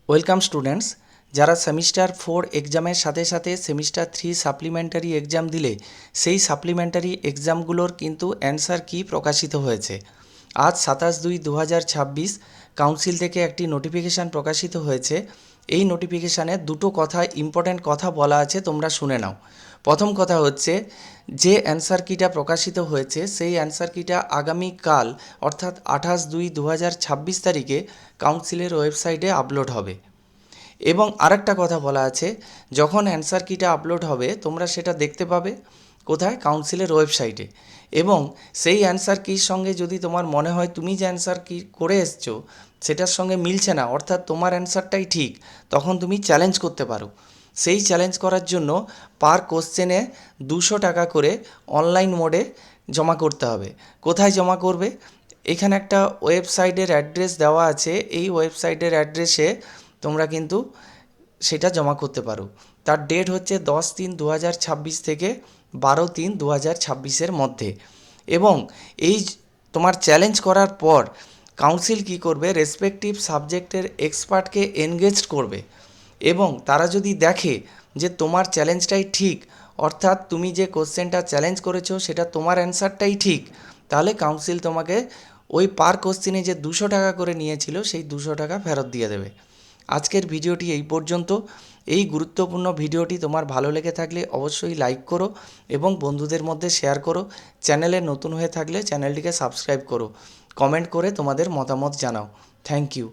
Welcome students, যারা semester 4 এক্সামের সাথে সাথে সেমিস্টার 3 সাপ্লিমেন্টারি এক্সাম দিলে সেই সাপ্লিমেন্টারি এক্সামগুলোর কিন্তু অ্যান্সার কি প্রকাশিত হয়েছে। আজ 27/2/2026 কাউন্সিল থেকে একটি নোটিফিকেশান প্রকাশিত হয়েছে। এই নোটিফিকেশানে দুটো কথা, ইম্পর্ট্যান্ট কথা বলা আছে, তোমরা শুনে নাও। প্রথম কথা হচ্ছে, যে অ্যান্সার কিটা প্রকাশিত হয়েছে সেই অ্যান্সার কিটা আগামীকাল অর্থাৎ 28/2/2026 তারিখে কাউন্সিলের ওয়েবসাইটে আপলোড হবে। এবং আরেকটা কথা বলা আছে, যখন অ্যান্সার কিটা আপলোড হবে তোমরা সেটা দেখতে পাবে কোথায়? কাউন্সিলের ওয়েবসাইটে। এবং সেই অ্যান্সার কির সঙ্গে যদি তোমার মনে হয় তুমি যে অ্যান্সার কি করে এসছো সেটার সঙ্গে মিলছে না, অর্থাৎ তোমার অ্যান্সারটাই ঠিক, তখন তুমি চ্যালেঞ্জ করতে পারো। সেই চ্যালেঞ্জ করার জন্য পার কোশ্চেনে 200 টাকা করে অনলাইন মোডে জমা করতে হবে। কোথায় জমা করবে? এখানে একটা ওয়েবসাইটের অ্যাড্রেস দেওয়া আছে, এই ওয়েবসাইটের অ্যাড্রেসে তোমরা কিন্তু সেটা জমা করতে পারো। তার ডেট হচ্ছে 10/3/2026 থেকে 12/3/2026 মধ্যে। এবং এই তোমার চ্যালেঞ্জ করার পর কাউন্সিল কি করবে? রেসপেক্টিভ সাবজেক্টের এক্সপার্টকে এনগেজ করবে এবং তারা যদি দেখে যে তোমার চ্যালেঞ্জটাই ঠিক, অর্থাৎ তুমি যে কোশ্চেনটা চ্যালেঞ্জ করেছো সেটা তোমার অ্যান্সারটাই ঠিক, তাহলে কাউন্সিল তোমাকে ওই পার কোশ্চেনে যে 200 টাকা করে নিয়েছিল সেই 200 টাকা ফেরত দিয়ে দেবে। আজকের ভিডিওটি এই পর্যন্ত। এই গুরুত্বপূর্ণ ভিডিওটি তোমার ভালো লেগে থাকলে অবশ্যই লাইক করো এবং বন্ধুদের মধ্যে শেয়ার করো। চ্যানেলে নতুন হয়ে থাকলে চ্যানেলটিকে সাবস্ক্রাইব করো। কমেন্ট করে তোমাদের মতামত জানাও। Thank you.